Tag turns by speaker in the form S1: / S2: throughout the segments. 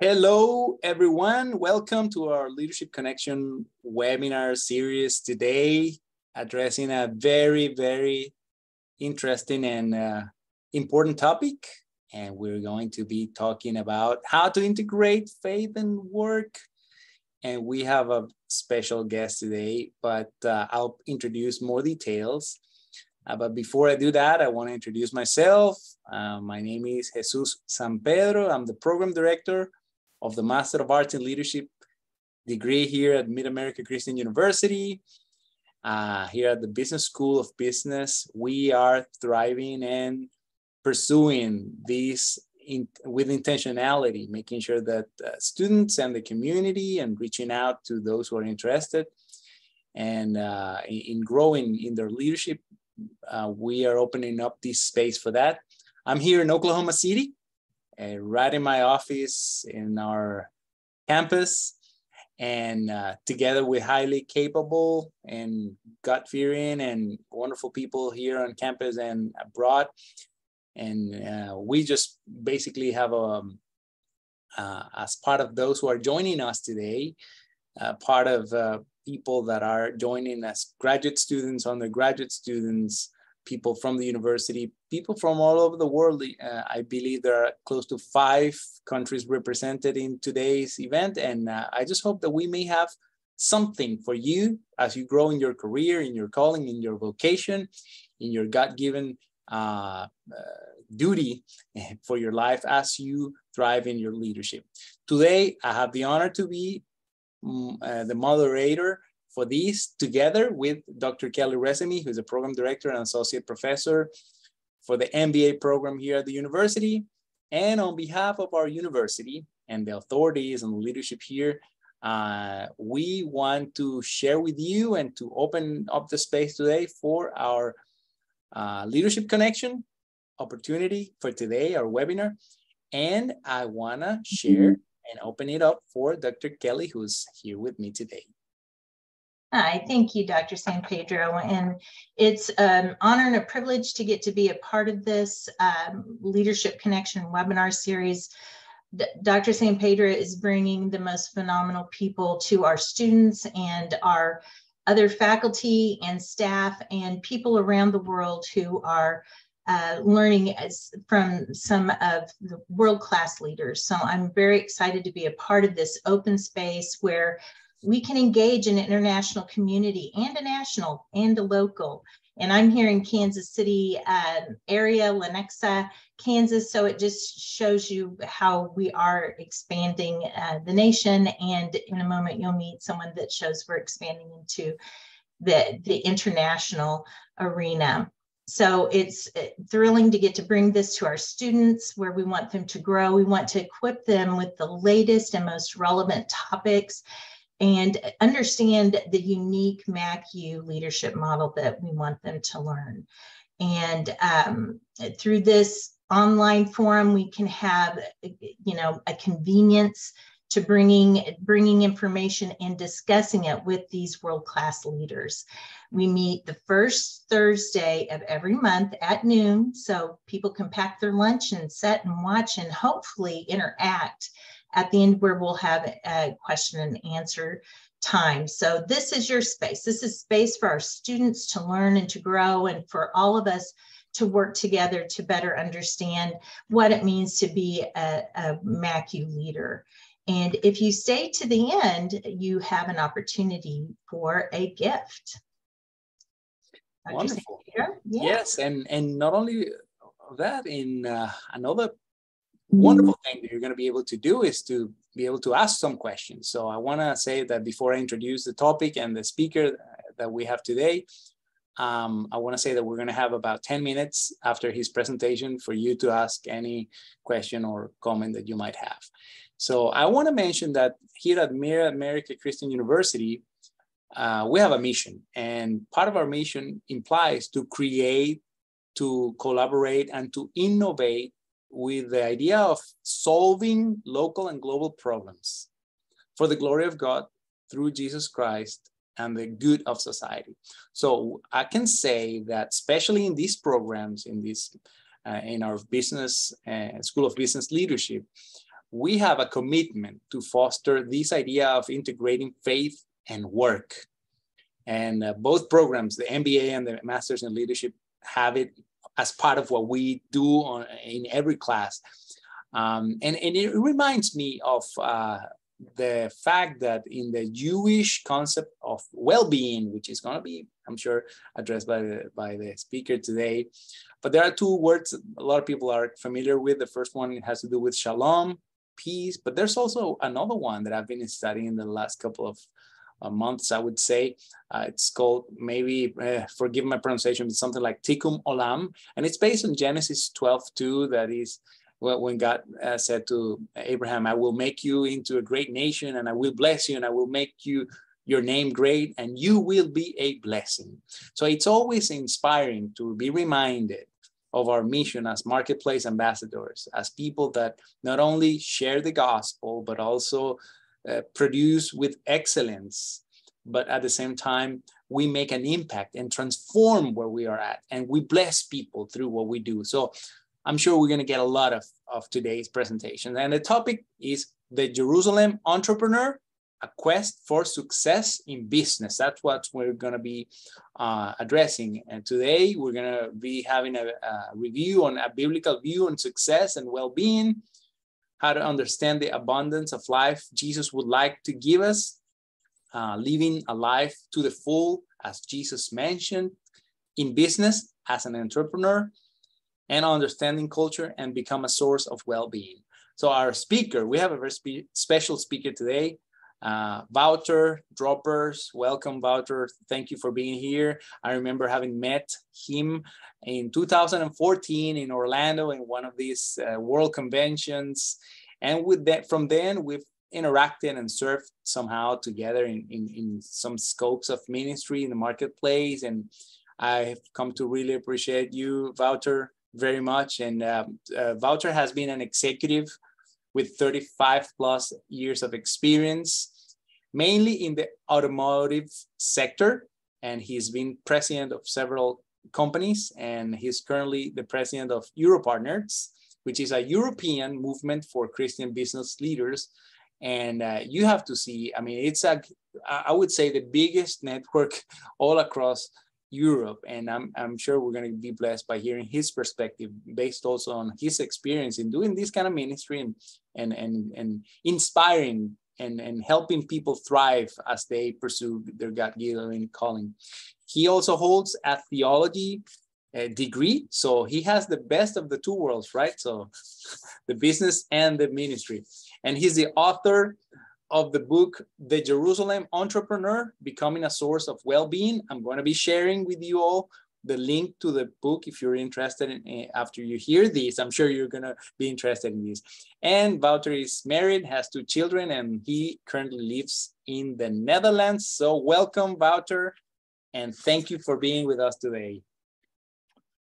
S1: Hello, everyone. Welcome to our Leadership Connection webinar series today, addressing a very interesting and important topic. And we're going to be talking about how to integrate faith and work. And we have a special guest today, but I'll introduce more details. But before I do that, I want to introduce myself. My name is Jesus San Pedro. I'm the program director of the Master of Arts in Leadership degree here at Mid-America Christian University. Here at the Business School of Business, we are thriving and pursuing these with intentionality, making sure that students and the community and reaching out to those who are interested and in growing in their leadership, we are opening up this space for that. I'm here in Oklahoma City, right in my office in our campus, and together with highly capable and God-fearing and wonderful people here on campus and abroad. And we just basically have as part of those who are joining us today, part of people that are joining as graduate students, undergraduate students, people from the university, people from all over the world. I believe there are close to 5 countries represented in today's event. And I just hope that we may have something for you as you grow in your career, in your calling, in your vocation, in your God-given duty for your life as you thrive in your leadership. Today, I have the honor to be the moderator for this, together with Dr. Kelly Resamy, who's a program director and associate professor for the MBA program here at the university. And on behalf of our university and the authorities and leadership here, we want to share with you and to open up the space today for our Leadership Connection opportunity for today, our webinar. And I wanna share and open it up for Dr. Kelly, who's here with me today.
S2: Hi, thank you, Dr. San Pedro. And it's an honor and a privilege to get to be a part of this Leadership Connection webinar series. Dr. San Pedro is bringing the most phenomenal people to our students and our other faculty and staff and people around the world who are learning from some of the world-class leaders. So I'm very excited to be a part of this open space where we can engage an international community and a national and a local. And I'm here in Kansas City area, Lenexa, Kansas. So it just shows you how we are expanding the nation. And in a moment, you'll meet someone that shows we're expanding into the international arena. So it's thrilling to get to bring this to our students where we want them to grow. We want to equip them with the latest and most relevant topics and understand the unique MACU leadership model that we want them to learn. And through this online forum, we can have, a convenience to bringing information and discussing it with these world-class leaders. We meet the first Thursday of every month at noon, so people can pack their lunch and sit and watch and hopefully interact at the end, where we'll have a question and answer time. So this is your space. This is space for our students to learn and to grow, and for all of us to work together to better understand what it means to be a MACU leader. And if you stay to the end, you have an opportunity for a gift.
S1: Wonderful. Yeah. Yes, and not only that, in another wonderful thing that you're going to be able to do is to be able to ask some questions. So I want to say that before I introduce the topic and the speaker that we have today, I want to say that we're going to have about 10 minutes after his presentation for you to ask any question or comment that you might have. So I want to mention that here at Mid-America Christian University, we have a mission, and part of our mission implies to create, to collaborate, and to innovate with the idea of solving local and global problems for the glory of God through Jesus Christ and the good of society. So I can say that especially in these programs, in our business, School of Business Leadership, we have a commitment to foster this idea of integrating faith and work. And both programs, the MBA and the Masters in Leadership, have it as part of what we do in every class. And it reminds me of the fact that in the Jewish concept of well-being, which is going to be, I'm sure, addressed by the speaker today, but there are two words a lot of people are familiar with. The first one has to do with shalom, peace, but there's also another one that I've been studying in the last couple of months, I would say. It's called, maybe, forgive my pronunciation, but something like Tikkun Olam, and it's based on Genesis 12:2, that is, when God said to Abraham, I will make you into a great nation, and I will bless you, and I will make your name great, and you will be a blessing. So it's always inspiring to be reminded of our mission as marketplace ambassadors, as people that not only share the gospel, but also produce with excellence, but at the same time, we make an impact and transform where we are at, and we bless people through what we do. So I'm sure we're going to get a lot of today's presentation. And the topic is the Jerusalem Entrepreneur, a quest for success in business. That's what we're going to be addressing. And today we're going to be having a review on a biblical view on success and well-being, how to understand the abundance of life Jesus would like to give us, living a life to the full, as Jesus mentioned, in business as an entrepreneur, and understanding culture and become a source of well-being. So our speaker, we have a very special speaker today, Wouter Droppers. Welcome, Wouter. Thank you for being here. I remember having met him in 2014 in Orlando in one of these world conventions. And with that, from then, we've interacted and served somehow together in some scopes of ministry in the marketplace. And I've come to really appreciate you, Wouter, very much. And Wouter has been an executive with 35 plus years of experience, mainly in the automotive sector. And he's been president of several companies, and he's currently the president of Europartners, which is a European movement for Christian business leaders. And you have to see, I mean, it's I would say the biggest network all across Europe, and I'm sure we're going to be blessed by hearing his perspective, based also on his experience in doing this kind of ministry and inspiring and helping people thrive as they pursue their God-given calling. He also holds a theology degree, so he has the best of the two worlds, right? So the business and the ministry, and he's the author of the book, The Jerusalem Entrepreneur, Becoming a Source of Well-Being. I'm going to be sharing with you all the link to the book if you're interested in, after you hear this. I'm sure you're going to be interested in this. And Wouter is married, has 2 children, and he currently lives in the Netherlands. So welcome, Wouter, and thank you for being with us today.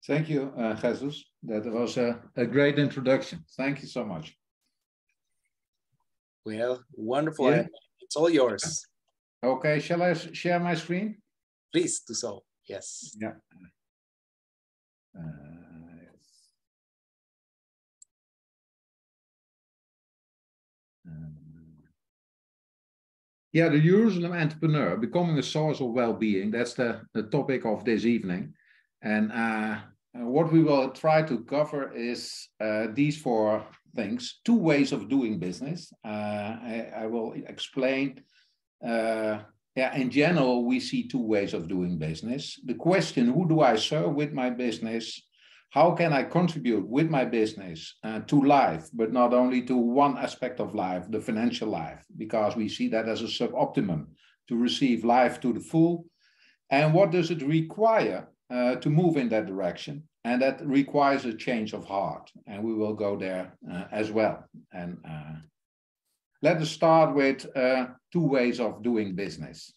S3: Thank you, Jesus. That was a great introduction. Thank you so much.
S1: Well, wonderful.
S3: Yeah.
S1: It's all yours.
S3: Okay, shall I share my screen?
S1: Please do so. Yes.
S3: Yeah. Yeah, the Jerusalem Entrepreneur, becoming a source of well-being. That's the topic of this evening. And what we will try to cover is these 4 things, 2 ways of doing business. I will explain. In general, we see 2 ways of doing business. The question, who do I serve with my business? How can I contribute with my business to life, but not only to one aspect of life, the financial life, because we see that as a suboptimum to receive life to the full. And what does it require to move in that direction? And that requires a change of heart. And we will go there as well. And let us start with 2 ways of doing business.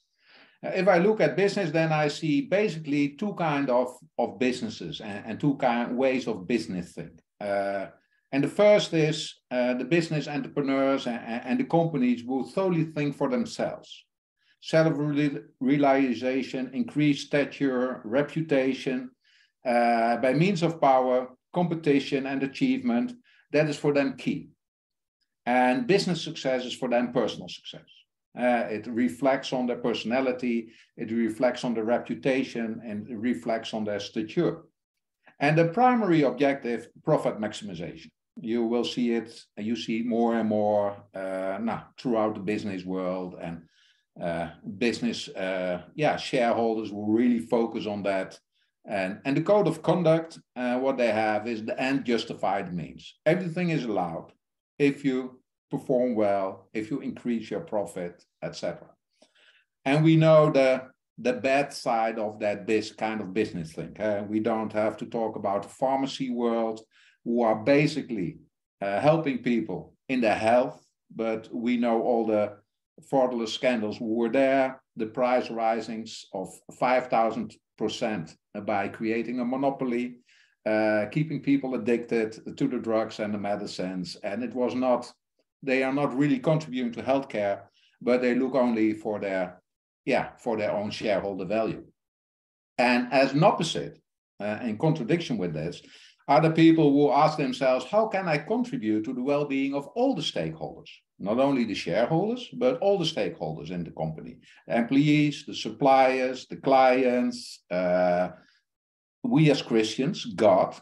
S3: If I look at business, then I see basically 2 kinds of businesses and 2 ways of businessing. And the first is the business entrepreneurs and the companies who solely think for themselves. Self-realization, increased stature, reputation, by means of power, competition, and achievement, that is for them key. And business success is for them personal success. It reflects on their personality, it reflects on their reputation, and it reflects on their stature. And the primary objective, profit maximization. You will see it, you see more and more throughout the business world, and business shareholders will really focus on that. And the code of conduct, what they have is the end justified means. Everything is allowed if you perform well, if you increase your profit, etc. And we know the bad side of that kind of business thing. We don't have to talk about the pharmacy world, who are basically helping people in their health, but we know all the fraudulent scandals who were there, the price risings of 5,000% by creating a monopoly, keeping people addicted to the drugs and the medicines. And it was not, they are not really contributing to healthcare, but they look only for their own shareholder value. And as an opposite, in contradiction with this, are the people who ask themselves, how can I contribute to the well-being of all the stakeholders? Not only the shareholders, but all the stakeholders in the company. The employees, the suppliers, the clients, we as Christians, God,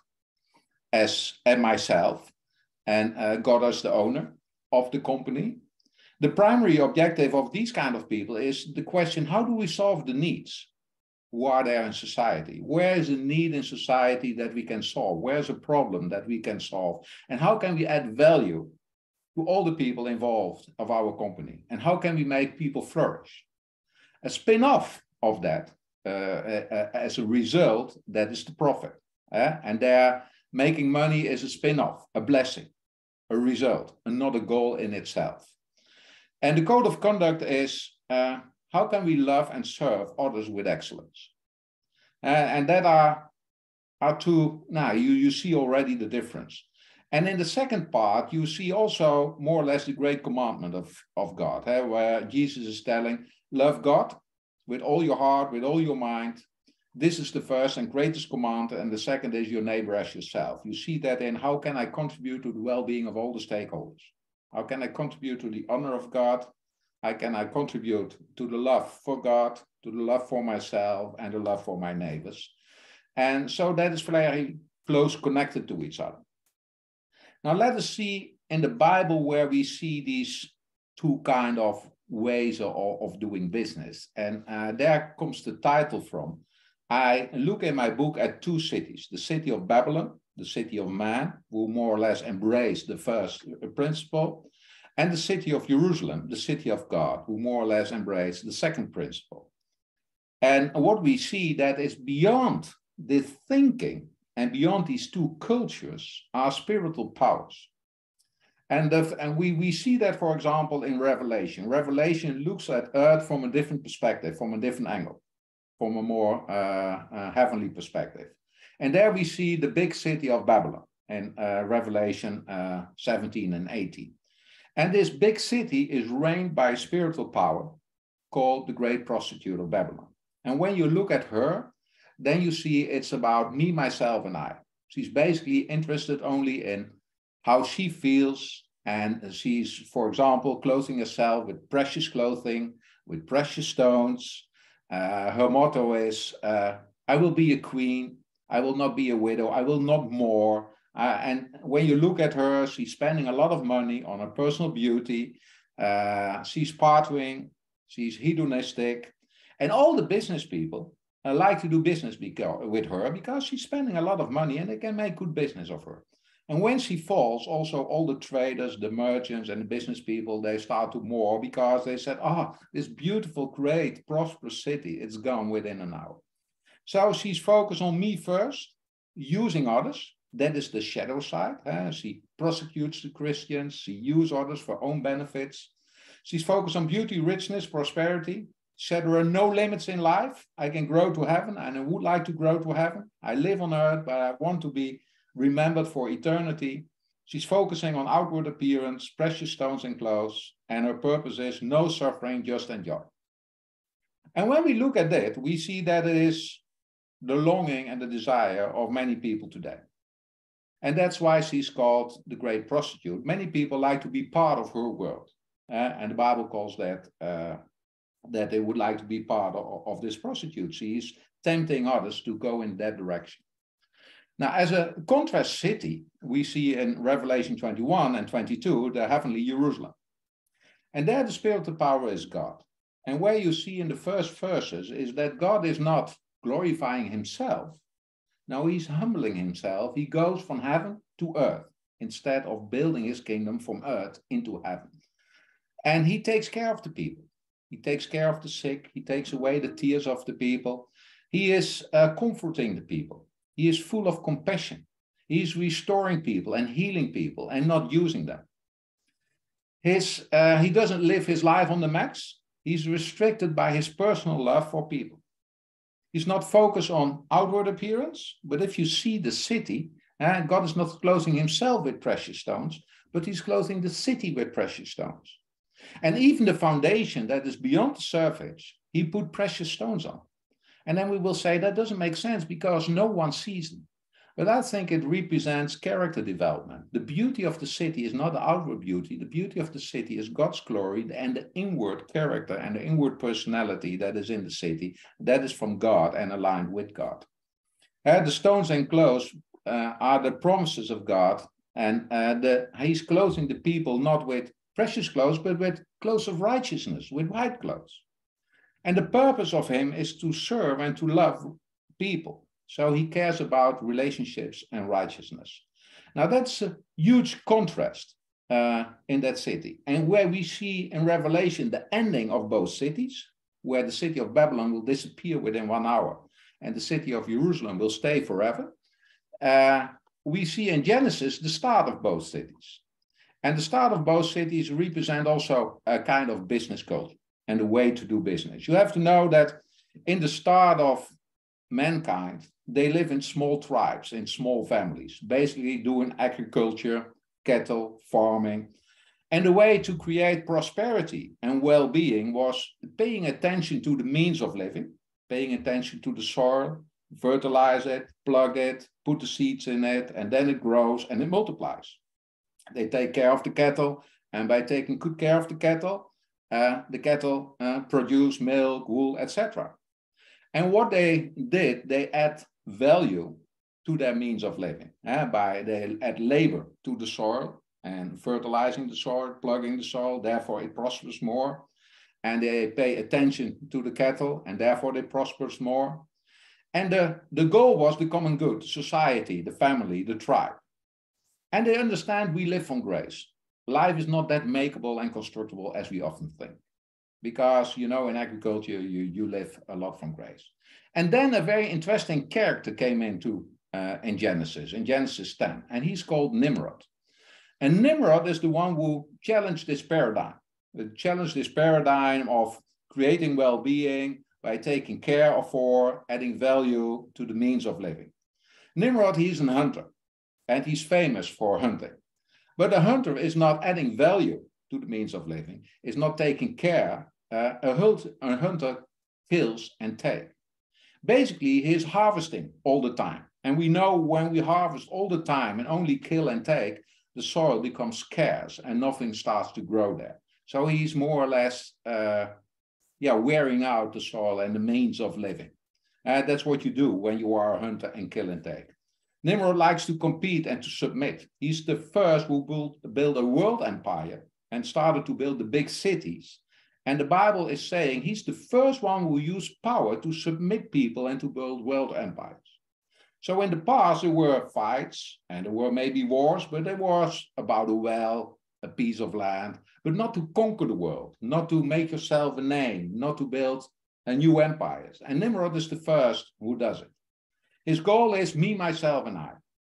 S3: and myself, and God as the owner of the company. The primary objective of these kind of people is the question, how do we solve the needs who are there in society? Where is a need in society that we can solve? Where's a problem that we can solve? And how can we add value to all the people involved of our company? And how can we make people flourish? A spin-off of that, as a result, that is the profit. And there, making money is a spin-off, a blessing, a result, and not a goal in itself. And the code of conduct is, how can we love and serve others with excellence? And that are two, now you see already the difference. And in the second part, you see also more or less the great commandment of God, where Jesus is telling, love God with all your heart, with all your mind. This is the first and greatest command, and the second is your neighbor as yourself. You see that in how can I contribute to the well-being of all the stakeholders? How can I contribute to the honor of God? How can I contribute to the love for God, to the love for myself, and the love for my neighbors? And so that is very close connected to each other. Now let us see in the Bible where we see these two kind of ways of doing business. And there comes the title from. I look in my book at two cities, the city of Babylon, the city of man, who more or less embraced the first principle, and the city of Jerusalem, the city of God, who more or less embraced the second principle. And what we see that is beyond the thinking and beyond these two cultures are spiritual powers. And we see that, for example, in Revelation. Revelation looks at earth from a different perspective, from a different angle, from a more heavenly perspective. And there we see the big city of Babylon in Revelation 17 and 18. And this big city is reigned by a spiritual power called the great prostitute of Babylon. And when you look at her, then you see it's about me, myself, and I. She's basically interested only in how she feels. And she's, for example, clothing herself with precious clothing, with precious stones. Her motto is, I will be a queen. I will not be a widow. I will not mourn. And when you look at her, she's spending a lot of money on her personal beauty. She's partying. She's hedonistic. And all the business people like to do business with her because she's spending a lot of money and they can make good business of her. And when she falls, also all the traders, the merchants and the business people, they start to mourn because they said, this beautiful, great, prosperous city, it's gone within an hour. So she's focused on me first, using others. That is the shadow side. She prosecutes the Christians. She uses others for her own benefits. She's focused on beauty, richness, prosperity. She said, there are no limits in life. I can grow to heaven and I would like to grow to heaven. I live on earth, but I want to be remembered for eternity. She's focusing on outward appearance, precious stones and clothes, and her purpose is no suffering, just enjoy. And when we look at that, we see that it is the longing and the desire of many people today. And that's why she's called the great prostitute. Many people like to be part of her world. And the Bible calls that that they would like to be part of this prostitute. She is tempting others to go in that direction. Now, as a contrast city, we see in Revelation 21 and 22, the heavenly Jerusalem. And there the spirit of power is God. And where you see in the first verses is that God is not glorifying himself. No, he's humbling himself. He goes from heaven to earth instead of building his kingdom from earth into heaven. And he takes care of the people. He takes care of the sick. He takes away the tears of the people. He is comforting the people. He is full of compassion. He is restoring people and healing people and not using them. He doesn't live his life on the max. He's restricted by his personal love for people. He's not focused on outward appearance, but if you see the city, God is not clothing himself with precious stones, but he's clothing the city with precious stones. And even the foundation that is beyond the surface, he put precious stones on. And then we will say that doesn't make sense because no one sees them. But I think it represents character development. The beauty of the city is not the outward beauty. The beauty of the city is God's glory and the inward character and the inward personality that is in the city. That is from God and aligned with God. The stones enclosed are the promises of God. And he's clothing the people not with precious clothes, but with clothes of righteousness, with white clothes. And the purpose of him is to serve and to love people. So he cares about relationships and righteousness. Now that's a huge contrast in that city. And where we see in Revelation the ending of both cities, where the city of Babylon will disappear within 1 hour and the city of Jerusalem will stay forever, we see in Genesis the start of both cities. And the start of both cities represent also a kind of business culture and a way to do business. You have to know that in the start of mankind, they live in small tribes, in small families, basically doing agriculture, cattle, farming. And the way to create prosperity and well-being was paying attention to the means of living, paying attention to the soil, fertilize it, plug it, put the seeds in it, and then it grows and it multiplies. They take care of the cattle, and by taking good care of the cattle produce milk, wool, etc. And what they did, they add value to their means of living. They add labor to the soil and fertilizing the soil, plugging the soil, therefore it prospers more. And they pay attention to the cattle, and therefore they prospers more. And the goal was the common good, society, the family, the tribe. And they understand we live from grace. Life is not that makeable and constructible as we often think. Because, you know, in agriculture, you live a lot from grace. And then a very interesting character came into in Genesis 10. And he's called Nimrod. And Nimrod is the one who challenged this paradigm. Challenged this paradigm of creating well-being by taking care of or adding value to the means of living. Nimrod, he's a hunter. And he's famous for hunting. But a hunter is not adding value to the means of living, is not taking care. A hunter kills and takes. Basically, he's harvesting all the time. And we know when we harvest all the time and only kill and take, the soil becomes scarce and nothing starts to grow there. So he's more or less wearing out the soil and the means of living. That's what you do when you are a hunter and kill and take. Nimrod likes to compete and to submit. He's the first who built a world empire and started to build the big cities. And the Bible is saying he's the first one who used power to submit people and to build world empires. So in the past, there were fights and there were maybe wars, but there was about a well, a piece of land, but not to conquer the world, not to make yourself a name, not to build a new empires. And Nimrod is the first who does it. His goal is me, myself, and I.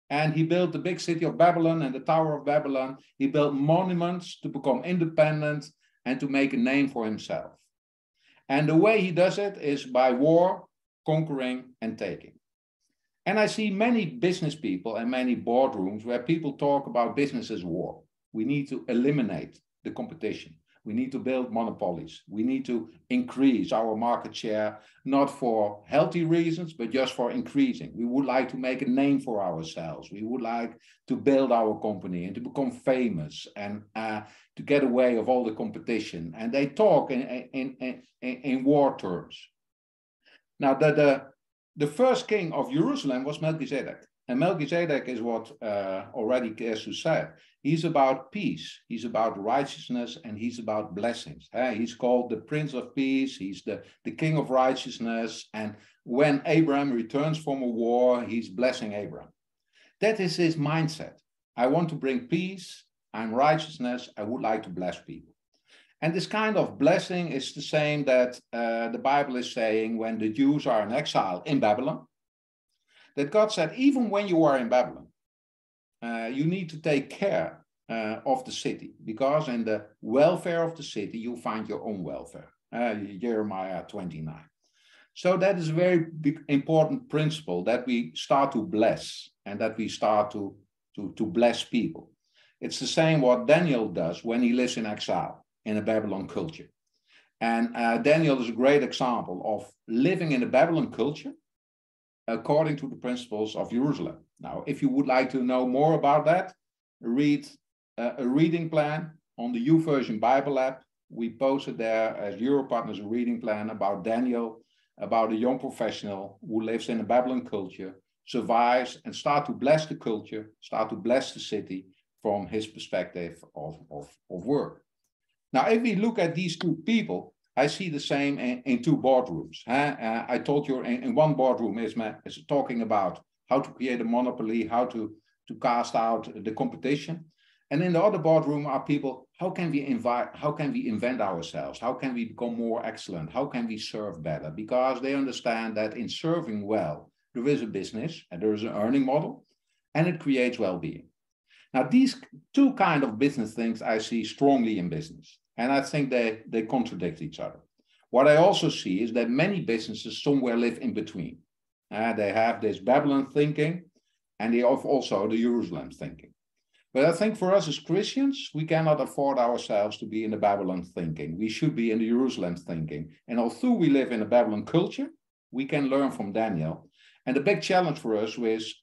S3: And he built the big city of Babylon and the Tower of Babylon. He built monuments to become independent and to make a name for himself. And the way he does it is by war, conquering, and taking. And I see many business people and many boardrooms where people talk about business as war. We need to eliminate the competition. We need to build monopolies. We need to increase our market share, not for healthy reasons, but just for increasing. We would like to make a name for ourselves. We would like to build our company and to become famous and to get away of all the competition. And they talk in war terms. Now, the first king of Jerusalem was Melchizedek. And Melchizedek is what already Jesus said. He's about peace, he's about righteousness, and he's about blessings. He's called the Prince of Peace, he's the King of Righteousness. And when Abraham returns from a war, he's blessing Abraham. That is his mindset. I want to bring peace, I'm righteousness, I would like to bless people. And this kind of blessing is the same that the Bible is saying when the Jews are in exile in Babylon. That God said, even when you are in Babylon, you need to take care of the city, because in the welfare of the city, you find your own welfare. Jeremiah 29. So that is a very big, important principle, that we start to bless and that we start to bless people. It's the same what Daniel does when he lives in exile in a Babylon culture. And Daniel is a great example of living in a Babylon culture according to the principles of Jerusalem. Now, if you would like to know more about that, read a reading plan on the YouVersion Bible app. We posted there as Europartners a reading plan about Daniel, about a young professional who lives in a Babylon culture, survives, and start to bless the culture, start to bless the city from his perspective of work. Now, if we look at these two people, I see the same in two boardrooms. I told you in one boardroom is talking about how to create a monopoly, how to cast out the competition. And in the other boardroom are people, how can we invent ourselves? How can we become more excellent? How can we serve better? Because they understand that in serving well, there is a business and there is an earning model, and it creates well-being. Now, these two kind of business things I see strongly in business. And I think they contradict each other. What I also see is that many businesses somewhere live in between. They have this Babylon thinking, and they have also the Jerusalem thinking. But I think for us as Christians, we cannot afford ourselves to be in the Babylon thinking. We should be in the Jerusalem thinking. And although we live in a Babylon culture, we can learn from Daniel. And the big challenge for us is,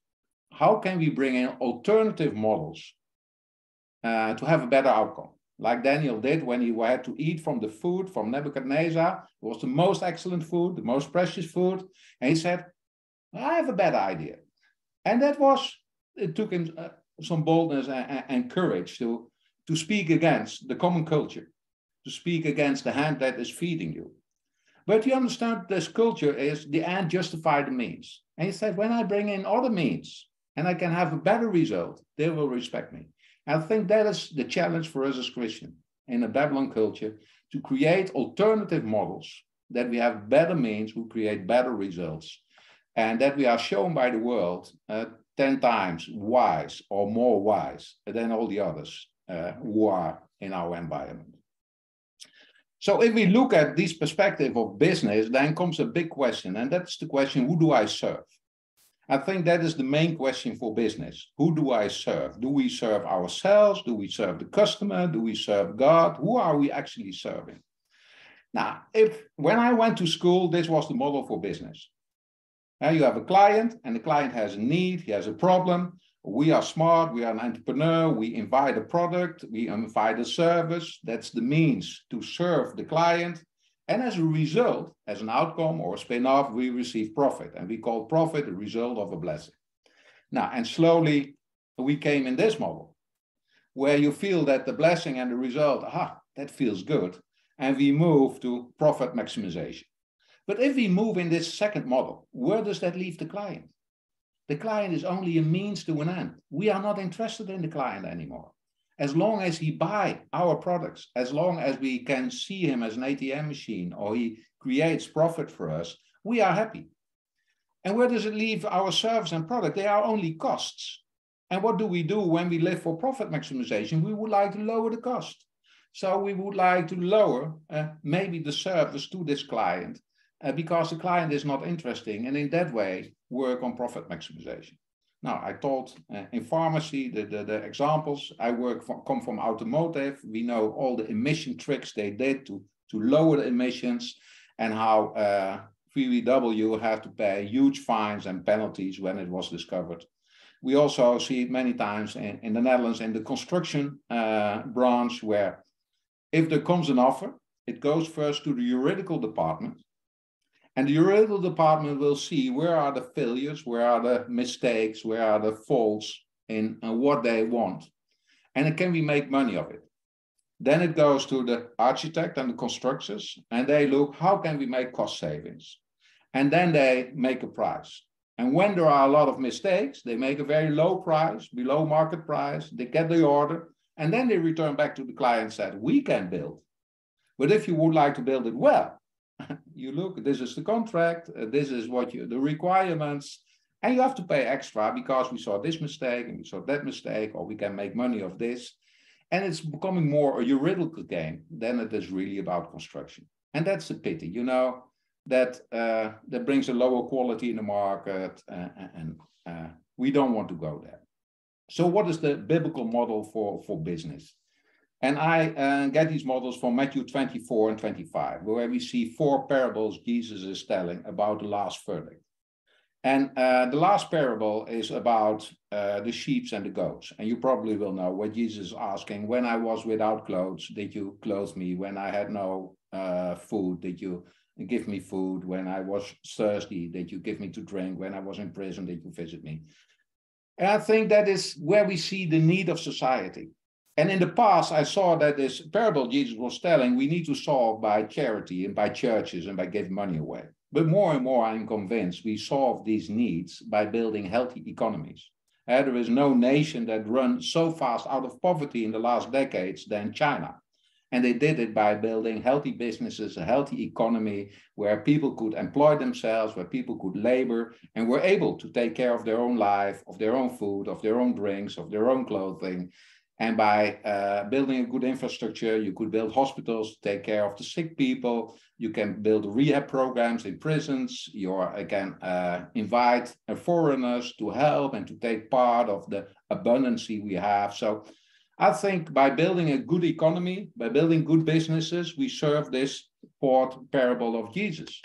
S3: how can we bring in alternative models to have a better outcome? Like Daniel did when he had to eat from the food from Nebuchadnezzar. It was the most excellent food, the most precious food. And he said, I have a better idea. And it took him some boldness and courage to speak against the common culture, to speak against the hand that is feeding you. But you understand, this culture is the end justify the means. And he said, when I bring in other means and I can have a better result, they will respect me. I think that is the challenge for us as Christians in a Babylon culture, to create alternative models, that we have better means who create better results, and that we are shown by the world 10 times wise or more wise than all the others who are in our environment. So if we look at this perspective of business, then comes a big question, and that's the question, who do I serve? I think that is the main question for business. Who do I serve? Do we serve ourselves? Do we serve the customer? Do we serve God? Who are we actually serving? Now, when I went to school, this was the model for business. Now you have a client, and the client has a need, he has a problem. We are smart, we are an entrepreneur, we invite a product, we invite a service. That's the means to serve the client. And as a result, as an outcome or a spin-off, we receive profit. And we call profit a result of a blessing. Now, and slowly we came in this model, where you feel that the blessing and the result, that feels good. And we move to profit maximization. But if we move in this second model, where does that leave the client? The client is only a means to an end. We are not interested in the client anymore. As long as he buys our products, as long as we can see him as an ATM machine or he creates profit for us, we are happy. And where does it leave our service and product? They are only costs. And what do we do when we live for profit maximization? We would like to lower the cost. So we would like to lower maybe the service to this client because the client is not interesting. And in that way, work on profit maximization. Now, I told in pharmacy, the examples I come from automotive. We know all the emission tricks they did to lower the emissions, and how VW had to pay huge fines and penalties when it was discovered. We also see it many times in the Netherlands in the construction branch, where if there comes an offer, it goes first to the juridical department. And the juridical department will see where are the failures, where are the mistakes, where are the faults in what they want. And can we make money of it? Then it goes to the architect and the constructors, and they look, how can we make cost savings? And then they make a price. And when there are a lot of mistakes, they make a very low price, below market price, they get the order, and then they return back to the client and said, we can build. But if you would like to build it well, you look, this is the contract, this is what the requirements, and you have to pay extra because we saw this mistake and we saw that mistake, or we can make money of this. And it's becoming more a juridical game than it is really about construction. And that's a pity, you know, that brings a lower quality in the market, and we don't want to go there. So what is the biblical model for business? And I get these models from Matthew 24 and 25, where we see 4 parables Jesus is telling about the last verdict. And the last parable is about the sheep and the goats. And you probably will know what Jesus is asking. When I was without clothes, did you clothe me? When I had no food, did you give me food? When I was thirsty, did you give me to drink? When I was in prison, did you visit me? And I think that is where we see the need of society. And in the past, I saw that this parable Jesus was telling, we need to solve by charity and by churches and by giving money away. But more and more, I'm convinced we solve these needs by building healthy economies. There is no nation that runs so fast out of poverty in the last decades than China. And they did it by building healthy businesses, a healthy economy where people could employ themselves, where people could labor, and were able to take care of their own life, of their own food, of their own drinks, of their own clothing. And by building a good infrastructure, you could build hospitals to take care of the sick people. You can build rehab programs in prisons. You can invite foreigners to help and to take part of the abundance we have. So I think by building a good economy, by building good businesses, we serve this 4th parable of Jesus.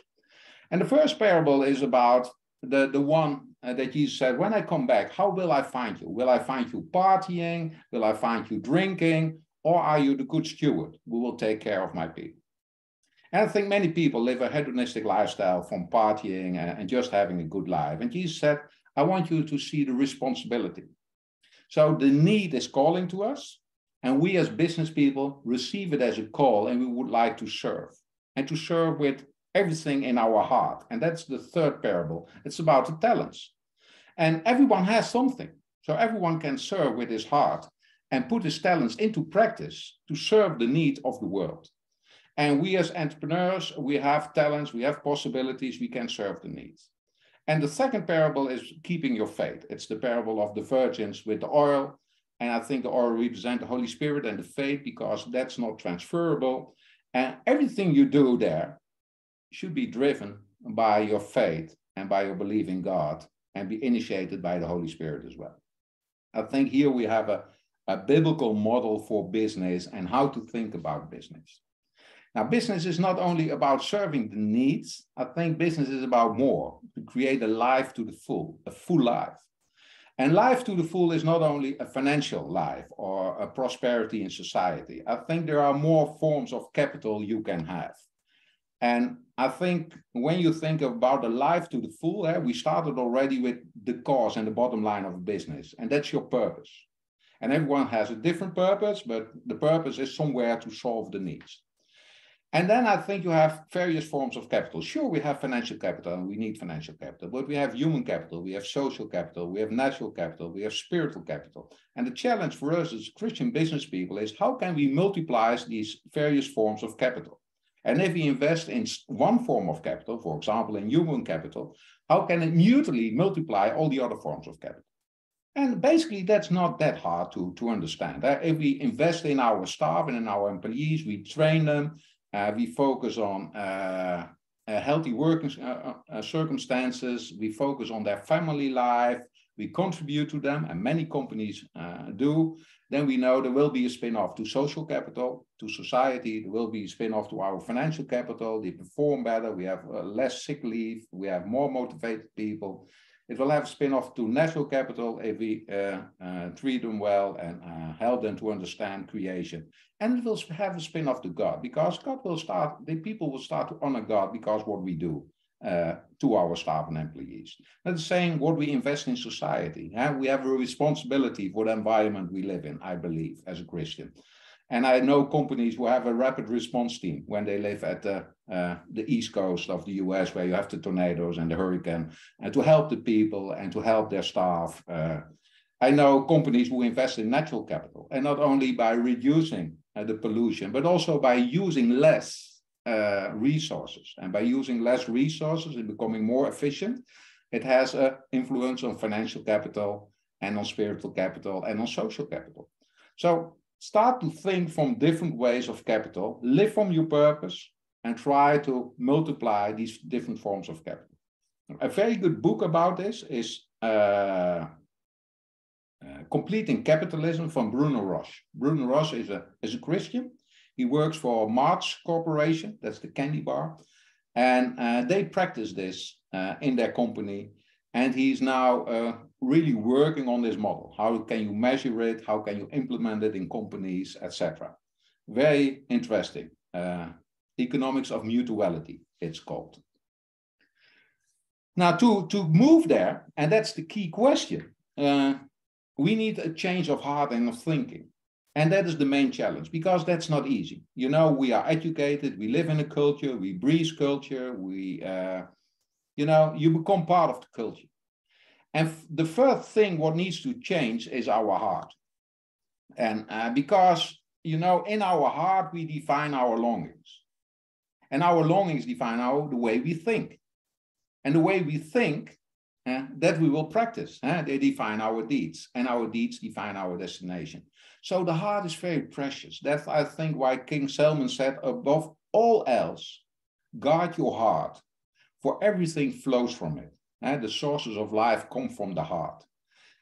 S3: And the first parable is about the one that Jesus said, when I come back, how will I find you? Will I find you partying? Will I find you drinking? Or are you the good steward who will take care of my people? And I think many people live a hedonistic lifestyle from partying and just having a good life. And Jesus said, I want you to see the responsibility. So the need is calling to us, and we as business people receive it as a call, and we would like to serve, and to serve with everything in our heart. And that's the 3rd parable. It's about the talents. And everyone has something. So everyone can serve with his heart and put his talents into practice to serve the need of the world. And we as entrepreneurs, we have talents, we have possibilities, we can serve the needs. And the 2nd parable is keeping your faith. It's the parable of the virgins with the oil. And I think the oil represents the Holy Spirit and the faith, because that's not transferable. And everything you do there should be driven by your faith and by your belief in God, and be initiated by the Holy Spirit as well. I think here we have a biblical model for business and how to think about business. Now, business is not only about serving the needs. I think business is about more, to create a life to the full, a full life. And life to the full is not only a financial life or a prosperity in society. I think there are more forms of capital you can have. And I think when you think about the life to the full, we started already with the cause and the bottom line of a business, and that's your purpose. And everyone has a different purpose, but the purpose is somewhere to solve the needs. And then I think you have various forms of capital. Sure, we have financial capital and we need financial capital, but we have human capital, we have social capital, we have natural capital, we have spiritual capital. And the challenge for us as Christian business people is, how can we multiply these various forms of capital? And if we invest in one form of capital, for example, in human capital, how can it mutually multiply all the other forms of capital? And basically, that's not that hard to understand. If we invest in our staff and in our employees, we train them, we focus on healthy working circumstances, we focus on their family life, we contribute to them, and many companies do, then we know there will be a spin-off to social capital, to society. There will be a spin-off to our financial capital. They perform better. We have less sick leave. We have more motivated people. It will have a spin-off to natural capital if we treat them well and help them to understand creation. And it will have a spin-off to God, because God will start, the people will start to honor God because what we do to our staff and employees. That's saying what we invest in society. We have a responsibility for the environment we live in, I believe, as a Christian. And I know companies who have a rapid response team when they live at the east coast of the US, where you have the tornadoes and the hurricane, and to help the people and to help their staff. I know companies who invest in natural capital, and not only by reducing the pollution, but also by using less resources. And by using less resources and becoming more efficient, it has an influence on financial capital and on spiritual capital and on social capital. So start to think from different ways of capital, live from your purpose, and try to multiply these different forms of capital. A very good book about this is Completing Capitalism from Bruno Roche. Bruno Roche is a Christian. He works for Mars Corporation, that's the candy bar, and they practice this in their company. And he's now really working on this model. How can you measure it? How can you implement it in companies, etc.? Very interesting. Economics of Mutuality, it's called. Now, to move there, and that's the key question, we need a change of heart and of thinking. And that is the main challenge, because that's not easy. You know, we are educated, we live in a culture, we breathe culture, you know, you become part of the culture. And the first thing what needs to change is our heart. And because, you know, in our heart, we define our longings. And our longings define the way we think. And the way we think, that we will practice. They define our deeds, and our deeds define our destination. So the heart is very precious. That's, I think, why King Solomon said, above all else, guard your heart, for everything flows from it. The sources of life come from the heart.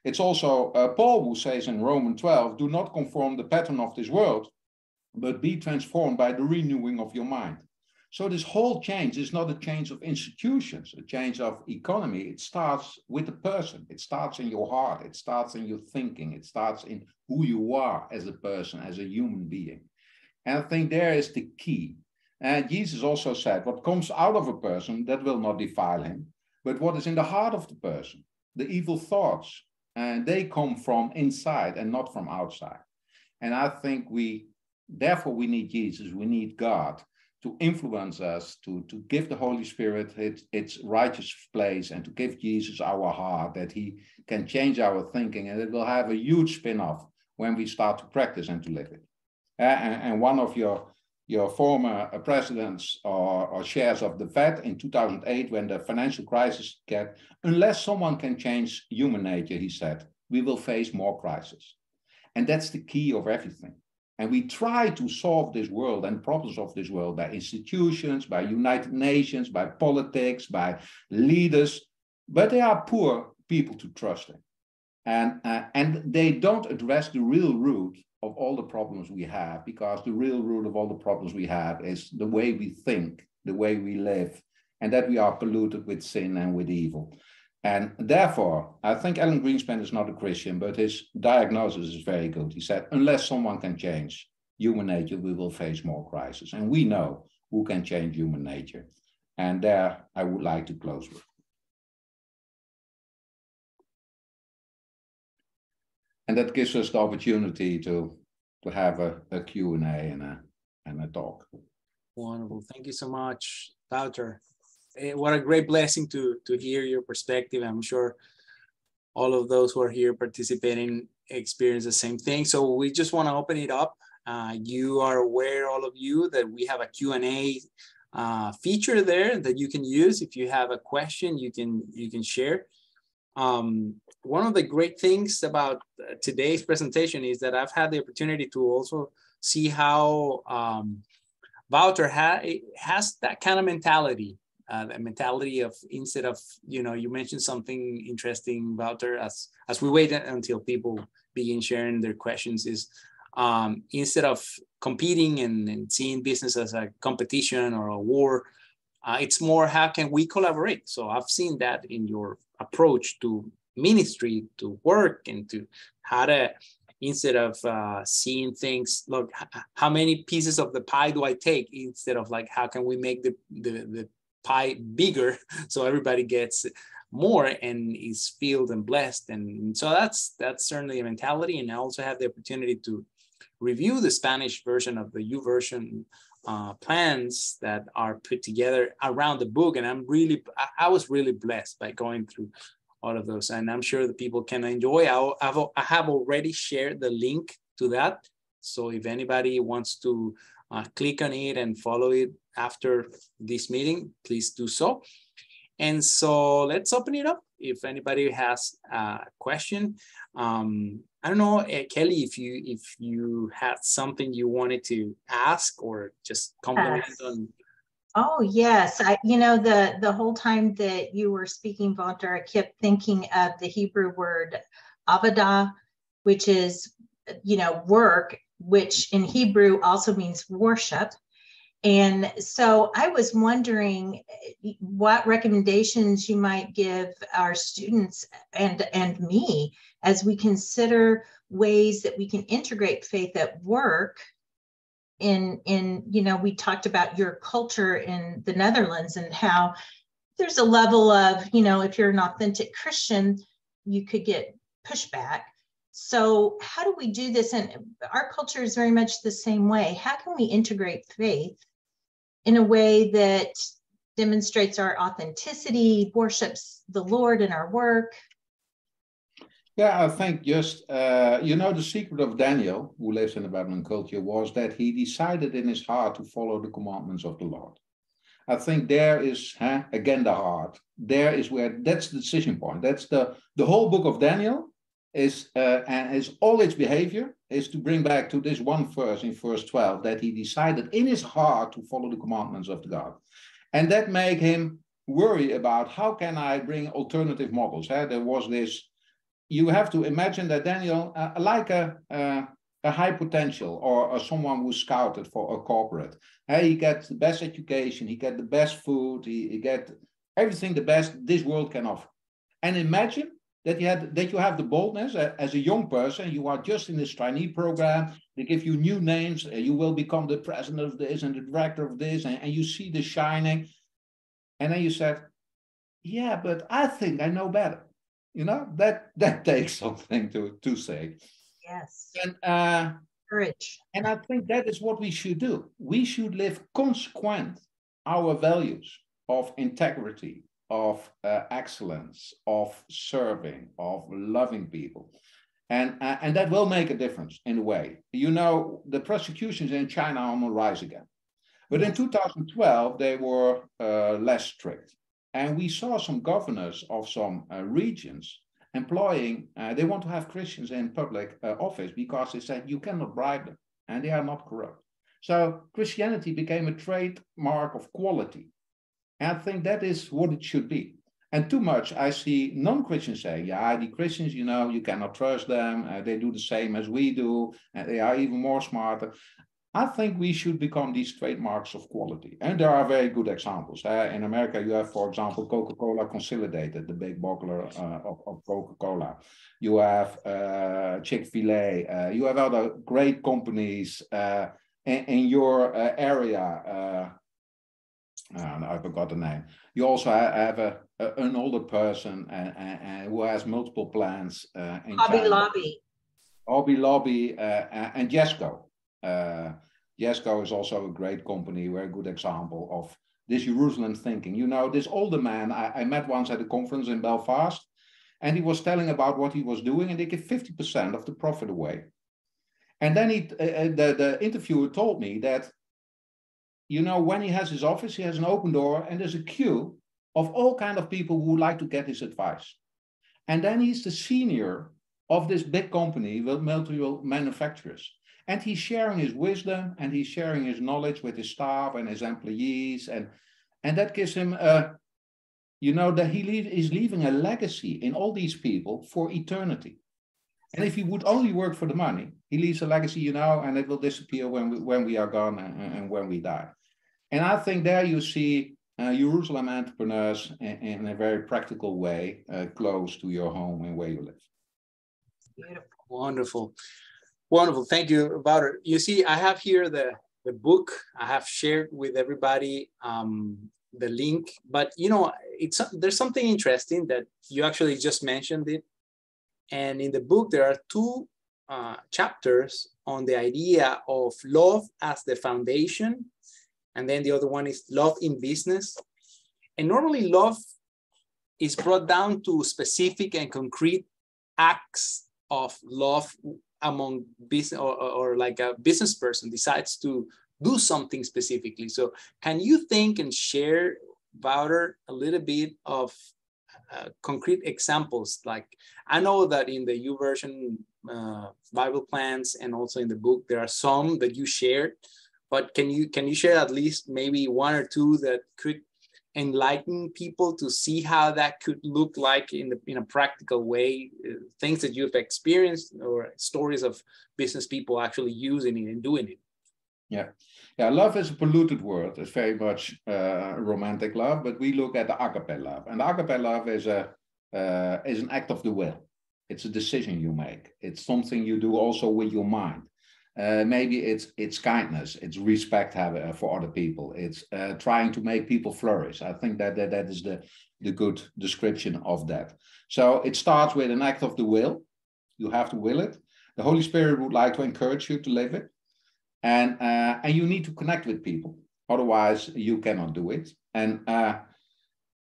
S3: It's also Paul who says in Romans 12, do not conform the pattern of this world, but be transformed by the renewing of your mind. So this whole change is not a change of institutions, a change of economy. It starts with the person. It starts in your heart. It starts in your thinking. It starts in who you are as a person, as a human being. And I think there is the key. And Jesus also said, what comes out of a person, that will not defile him, but what is in the heart of the person, the evil thoughts, and they come from inside and not from outside. And I think therefore we need Jesus, we need God to influence us, to give the Holy Spirit its righteous place, and to give Jesus our heart, that he can change our thinking, and it will have a huge spin-off when we start to practice and to live it. And one of your former presidents or chairs of the Fed in 2008, when the financial crisis came, unless someone can change human nature, he said, we will face more crises. And that's the key of everything. And we try to solve this world and problems of this world by institutions, by United Nations, by politics, by leaders, but they are poor people to trust in. And they don't address the real root of all the problems we have, because the real root of all the problems we have is the way we think, the way we live, and that we are polluted with sin and with evil. And therefore, I think Alan Greenspan is not a Christian, but his diagnosis is very good. He said, unless someone can change human nature, we will face more crises. And we know who can change human nature. And there I would like to close with. And that gives us the opportunity to have a Q&A and a talk.
S1: Wonderful. Thank you so much, Wouter. What a great blessing to hear your perspective. I'm sure all of those who are here participating experience the same thing. So we just want to open it up. You are aware, all of you, that we have a Q&A feature there that you can use. If you have a question, you can share. One of the great things about today's presentation is that I've had the opportunity to also see how Wouter has that kind of mentality the mentality of, instead of, you mentioned something interesting, Walter, as we wait until people begin sharing their questions, is instead of competing and seeing business as a competition or a war, it's more, how can we collaborate? So I've seen that in your approach to ministry, to work, and to how to, instead of seeing things, look, how many pieces of the pie do I take, instead of like, how can we make the pie bigger so everybody gets more and is filled and blessed. And so that's certainly a mentality. And I also have the opportunity to review the Spanish version of the YouVersion plans that are put together around the book. And I was really blessed by going through all of those. And I'm sure the people can enjoy. I have already shared the link to that. So if anybody wants to click on it and follow it after this meeting, please do so. And so let's open it up. If anybody has a question, I don't know, Kelly, if you had something you wanted to ask or just compliment on.
S2: Oh, yes. The whole time that you were speaking, Walter, I kept thinking of the Hebrew word avodah, which is, work, which in Hebrew also means worship. And so I was wondering what recommendations you might give our students and me as we consider ways that we can integrate faith at work. We talked about your culture in the Netherlands and how there's a level of, if you're an authentic Christian, you could get pushback. So how do we do this? And our culture is very much the same way. How can we integrate faith in a way that demonstrates our authenticity, worships the Lord in our work?
S3: Yeah, I think just, the secret of Daniel, who lives in the Babylon culture, was that he decided in his heart to follow the commandments of the Lord. I think there is, again, the heart. There is where, that's the decision point. That's the whole book of Daniel is, and is all its behavior is to bring back to this one verse in verse 12, that he decided in his heart to follow the commandments of God. And that made him worry about, how can I bring alternative models? There was this, you have to imagine that Daniel, like a high potential or someone who's scouted for a corporate. He gets the best education, he gets the best food, he gets everything the best this world can offer. And imagine that you have the boldness as a young person, you are just in this trainee program, they give you new names, you will become the president of this and the director of this, and you see the shining. And then you said, yeah, but I think I know better. That takes something to say.
S2: Yes.
S3: And
S2: courage.
S3: And I think that is what we should do. We should live consequent our values of integrity, of excellence, of serving, of loving people. And that will make a difference in a way. The persecutions in China are on the rise again. But in 2012, they were less strict. And we saw some governors of some regions employing, they want to have Christians in public office because they said you cannot bribe them and they are not corrupt. So Christianity became a trademark of quality. And I think that is what it should be. And too much, I see non-Christians say, yeah, the Christians, you cannot trust them. They do the same as we do. And they are even more smarter. I think we should become these trademarks of quality. And there are very good examples. In America, you have, for example, Coca-Cola Consolidated, the big bottler of Coca-Cola. You have Chick-fil-A. You have other great companies in your area. I forgot the name. You also have an older person who has multiple plants in
S2: Hobby Lobby.
S3: Hobby Lobby and Jesco. Jesco is also a great company, very good example of this Jerusalem thinking. This older man I met once at a conference in Belfast, and he was telling about what he was doing, and they give 50% of the profit away. And then the interviewer told me that, when he has his office, he has an open door, and there's a queue of all kinds of people who would like to get his advice. And then he's the senior of this big company with multiple manufacturers. And he's sharing his wisdom and he's sharing his knowledge with his staff and his employees. And And that gives him, that he's leaving a legacy in all these people for eternity. And if he would only work for the money, he leaves a legacy, and it will disappear when we are gone and when we die. And I think there you see Jerusalem entrepreneurs in a very practical way, close to your home and where you live.
S1: Beautiful. Wonderful. Wonderful. Thank you, Wouter. You see, I have here the book. I have shared with everybody the link, but there's something interesting that you actually just mentioned it. And in the book, there are two chapters on the idea of love as the foundation. And then the other one is love in business. And normally love is brought down to specific and concrete acts of love among business, or like a business person decides to do something specifically. So can you think and share, Wouter, a little bit of concrete examples? Like, I know that in the YouVersion Bible plans and also in the book, there are some that you shared, but can you share at least maybe one or two that could enlighten people to see how that could look like in a practical way, things that you've experienced or stories of business people actually using it and doing it?
S3: Yeah, love is a polluted word. It's very much romantic love, but we look at the agape love. And the agape love is an act of the will. It's a decision you make. It's something you do also with your mind. Maybe it's kindness, it's respect for other people. It's trying to make people flourish. I think that is the good description of that. So it starts with an act of the will. You have to will it. The Holy Spirit would like to encourage you to live it. And you need to connect with people. Otherwise, you cannot do it. And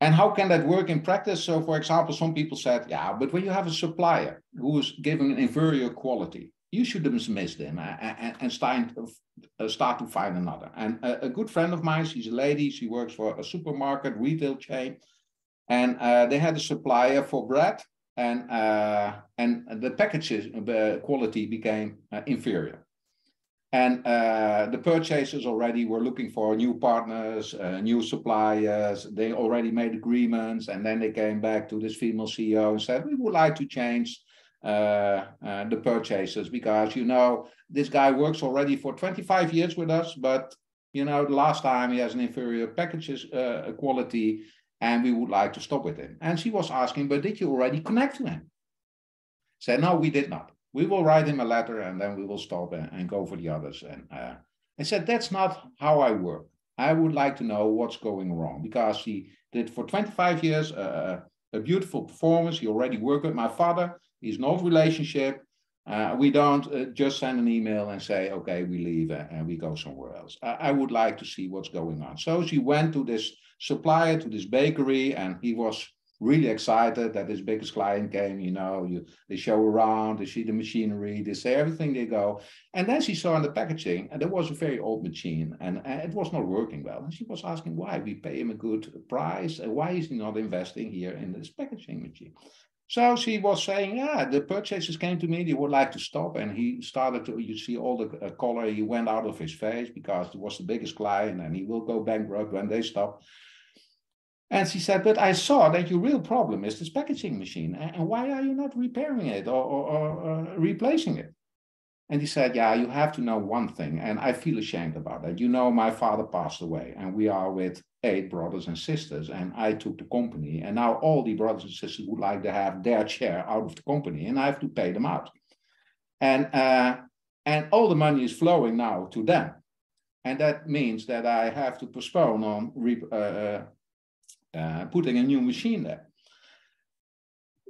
S3: how can that work in practice? So, for example, some people said, yeah, but when you have a supplier who is giving an inferior quality, you should dismiss them and start to find another. And a good friend of mine, she's a lady, she works for a supermarket retail chain, and they had a supplier for bread, and the packages quality became inferior. And the purchasers already were looking for new partners, new suppliers. They already made agreements, and then they came back to this female CEO and said, we would like to change the purchasers, because this guy works already for 25 years with us, but the last time he has an inferior packages quality, and we would like to stop with him. And she was asking, but did you already connect to him? Said, no, we did not. We will write him a letter, and then we will stop and go for the others. And I said, that's not how I work. I would like to know what's going wrong, because he did for 25 years a beautiful performance. He already worked with my father. He's an old relationship. We don't just send an email and say, okay, we leave and we go somewhere else. I would like to see what's going on. So she went to this supplier, to this bakery, and he was really excited that his biggest client came. They show around, they see the machinery, they say everything, they go. And then she saw in the packaging, and there was a very old machine, and it was not working well. And she was asking why. We pay him a good price, and why is he not investing here in this packaging machine? So she was saying, the purchasers came to me, they would like to stop. And he started to, you see all the color, he went out of his face, because it was the biggest client and he will go bankrupt when they stop. And she said, but I saw that your real problem is this packaging machine. And why are you not repairing it or replacing it? And he said, yeah, you have to know one thing. And I feel ashamed about that. My father passed away, and we are with 8 brothers and sisters, and I took the company, and now all the brothers and sisters would like to have their share out of the company, and I have to pay them out. And all the money is flowing now to them. And that means that I have to postpone on putting a new machine there.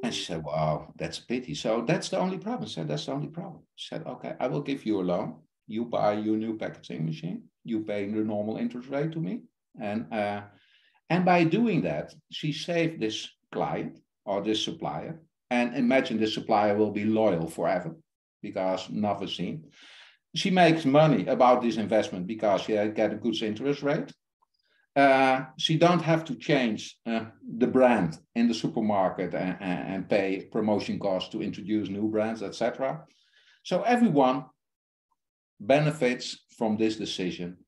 S3: And she said, wow, that's a pity. So that's the only problem. I said, that's the only problem. She said, okay, I will give you a loan. You buy your new packaging machine. You pay the normal interest rate to me. And by doing that, she saved this client or this supplier. And imagine this supplier will be loyal forever, because never seen. She makes money about this investment because she get a good interest rate. She don't have to change the brand in the supermarket and pay promotion costs to introduce new brands, etc. So everyone benefits from this decision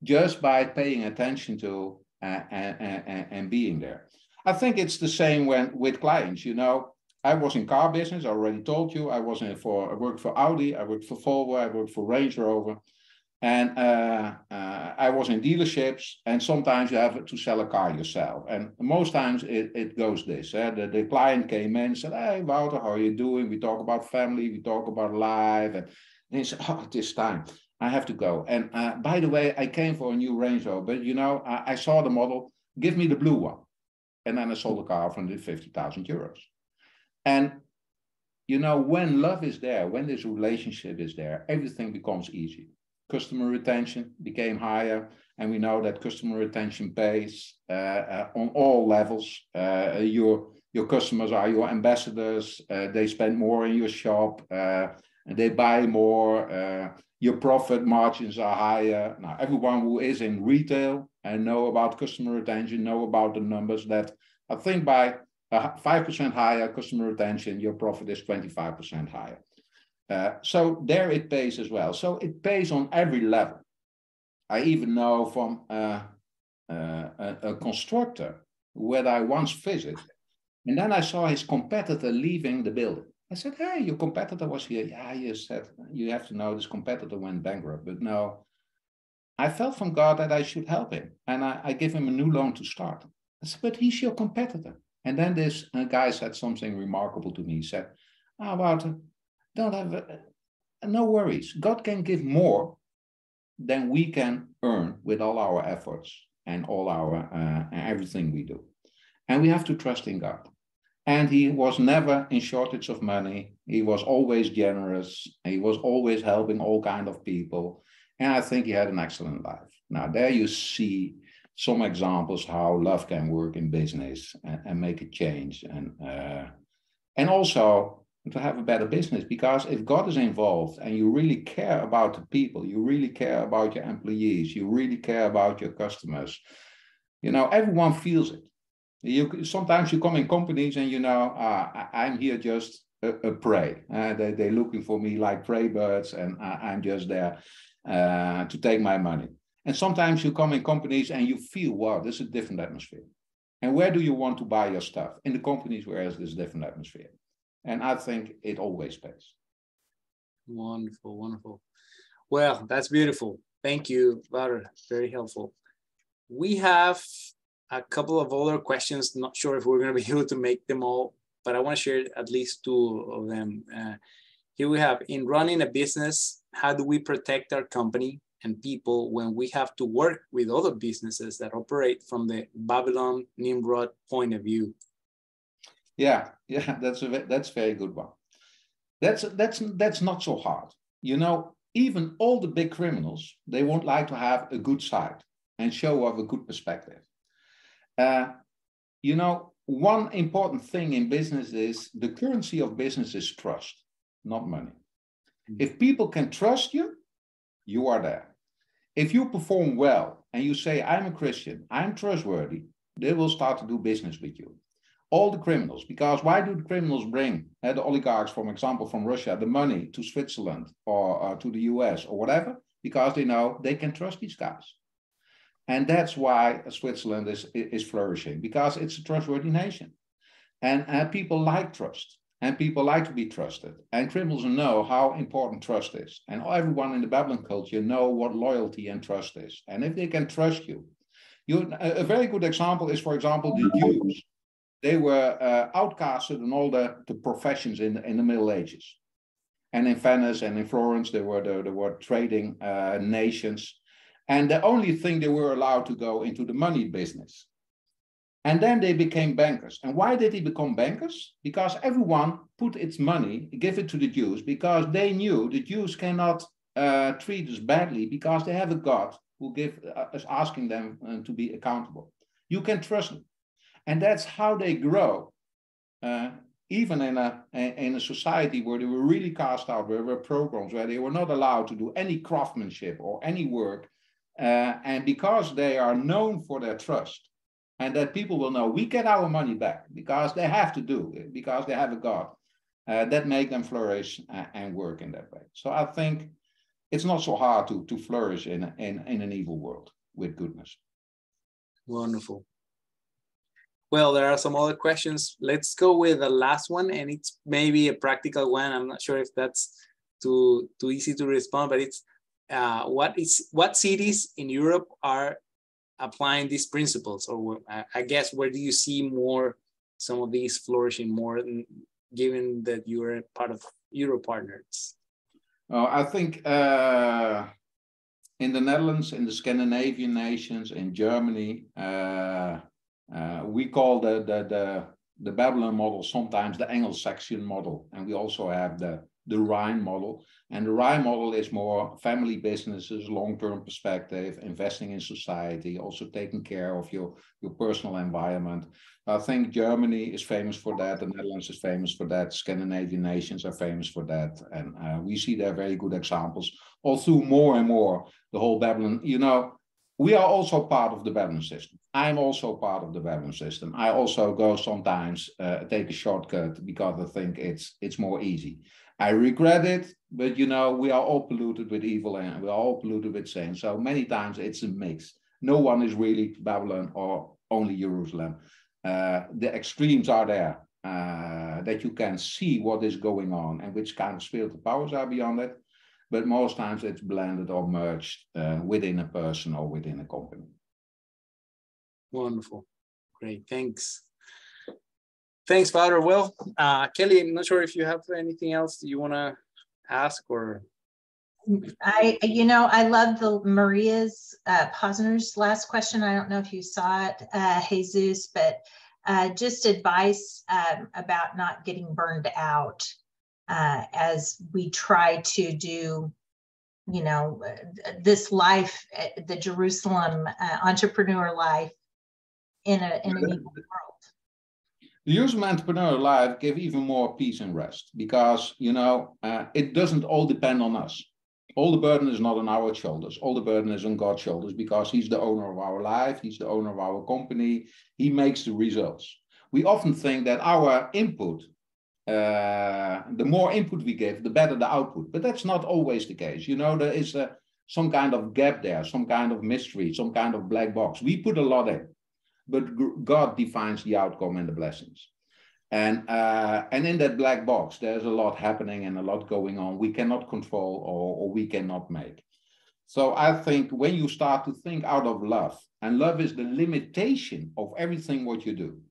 S3: just by paying attention to and being there. I think it's the same with clients. You know, I was in car business. I already told you. I worked for Audi. I worked for Volvo. I worked for Range Rover. And I was in dealerships, and sometimes you have to sell a car yourself. And most times it goes this. The client came in and said, "Hey, Wouter, how are you doing? We talk about family, we talk about life." And he said, "Oh, this time I have to go. And by the way, I came for a new Range Rover, but you know, I saw the model, give me the blue one." And then I sold the car for 150,000 euros. And you know, when love is there, when this relationship is there, everything becomes easy. Customer retention became higher, and we know that customer retention pays on all levels. Your customers are your ambassadors. They spend more in your shop, and they buy more. Your profit margins are higher. Now, everyone who is in retail and know about customer retention, know about the numbers that I think by 5% higher customer retention, your profit is 25% higher. So there it pays as well. So it pays on every level. I even know from a constructor where I once visited, and then I saw his competitor leaving the building. I said, "Hey, your competitor was here." "Yeah," he said, "you have to know this competitor went bankrupt." But no, I felt from God that I should help him, and I gave him a new loan to start. I said, "But he's your competitor." And then this guy said something remarkable to me. He said, "Ah, Wouter, don't have no worries. God can give more than we can earn with all our efforts and all our everything we do. And we have to trust in God." And he was never in shortage of money. He was always generous. He was always helping all kinds of people. And I think he had an excellent life. Now, there you see some examples how love can work in business and make a change. And also, to have a better business, because if God is involved and you really care about the people, you really care about your employees, you really care about your customers, you know, everyone feels it. Sometimes you come in companies and you know, I'm here just a prey. They're looking for me like prey birds, and I'm just there to take my money. And sometimes you come in companies and you feel, wow, this is a different atmosphere. And where do you want to buy your stuff? In the companies where there's a different atmosphere. And I think it always pays.
S1: Wonderful, wonderful. Well, that's beautiful. Thank you, Wouter. Very helpful. We have a couple of other questions. Not sure if we're going to be able to make them all, but I want to share at least two of them. Here we have, in running a business, how do we protect our company and people when we have to work with other businesses that operate from the Babylon Nimrod point of view?
S3: Yeah, that's a very good one. That's not so hard. You know, even all the big criminals, they won't like to have a good side and show off a good perspective. You know, one important thing in business is the currency of business is trust, not money. If people can trust you, you are there. If you perform well and you say, "I'm a Christian, I'm trustworthy," they will start to do business with you. All the criminals, because why do the criminals bring the oligarchs, for example, from Russia, the money to Switzerland or to the US or whatever? Because they know they can trust these guys. And that's why Switzerland is flourishing, because it's a trustworthy nation. And people like trust, and people like to be trusted. And criminals know how important trust is. And everyone in the Babylon culture know what loyalty and trust is. And if they can trust you, a very good example is, for example, the Jews. They were outcasted in all the professions in the Middle Ages. And in Venice and in Florence, there were trading nations. And the only thing they were allowed to go into the money business. And then they became bankers. And why did they become bankers? Because everyone put its money, give it to the Jews, because they knew the Jews cannot treat us badly because they have a God who is asking them to be accountable. You can trust them. And that's how they grow, even in a society where they were really cast out, where there were programs where they were not allowed to do any craftsmanship or any work. And because they are known for their trust, and that people will know, we get our money back because they have to do it, because they have a God, that make them flourish and work in that way. So I think it's not so hard to flourish in an evil world with goodness.
S1: Wonderful. Well, there are some other questions. Let's go with the last one, and it's maybe a practical one. I'm not sure if that's too easy to respond, but it's what cities in Europe are applying these principles, or I guess where do you see more some of these flourishing more, given that you are part of Euro Partners?
S3: I think in the Netherlands, in the Scandinavian nations, in Germany, we call the Babylon model sometimes the Anglo-Saxon model, and we also have the Rhine model. And the Rhine model is more family businesses, long-term perspective, investing in society, also taking care of your personal environment. I think Germany is famous for that, the Netherlands is famous for that, Scandinavian nations are famous for that, and we see there very good examples. Also, more and more, the whole Babylon, you know, we are also part of the Babylon system. I'm also part of the Babylon system. I also go sometimes take a shortcut because I think it's more easy. I regret it, but you know, we are all polluted with evil and we are all polluted with sin. So many times it's a mix. No one is really Babylon or only Jerusalem. The extremes are there, that you can see what is going on and which kind of spiritual powers are beyond it. But most times it's blended or merged within a person or within a company.
S1: Wonderful. Great. Thanks. Thanks, Father. Well, Kelly, I'm not sure if you have anything else you want to ask or.
S2: I love the Maria's Posner's last question. I don't know if you saw it, Jesus, but just advice about not getting burned out as we try to do, you know, this life, the Jerusalem entrepreneur life in an evil world.
S3: The Jerusalem entrepreneur life gives even more peace and rest because, you know, it doesn't all depend on us. All the burden is not on our shoulders. All the burden is on God's shoulders because he's the owner of our life. He's the owner of our company. He makes the results. We often think that our input, the more input we give, the better the output. But that's not always the case. You know, there is some kind of gap there, some kind of mystery, some kind of black box. We put a lot in, but God defines the outcome and the blessings. And in that black box, there's a lot happening and a lot going on we cannot control or we cannot make. So I think when you start to think out of love, and love is the limitation of everything what you do.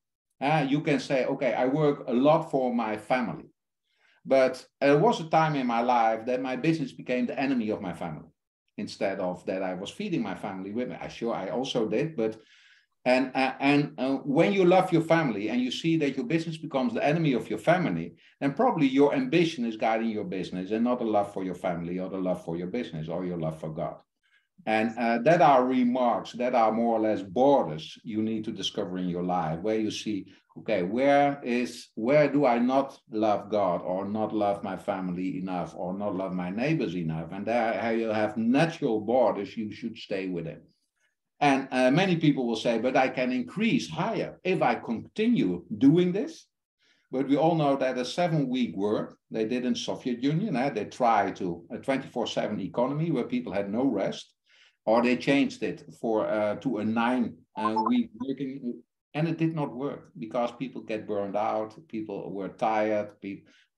S3: You can say, okay, I work a lot for my family. But there was a time in my life that my business became the enemy of my family. Instead of that I was feeding my family with me. I also did, but when you love your family and you see that your business becomes the enemy of your family, then probably your ambition is guiding your business and not the love for your family or the love for your business or your love for God. And that are remarks, that are more or less borders you need to discover in your life, where you see, okay, where do I not love God or not love my family enough or not love my neighbors enough? And there how you have natural borders, you should stay within. And many people will say, but I can increase higher if I continue doing this. But we all know that a 7-week work they did in Soviet Union, they tried to a 24/7 economy where people had no rest, or they changed it to a 9-week working, and it did not work because people get burned out, people were tired.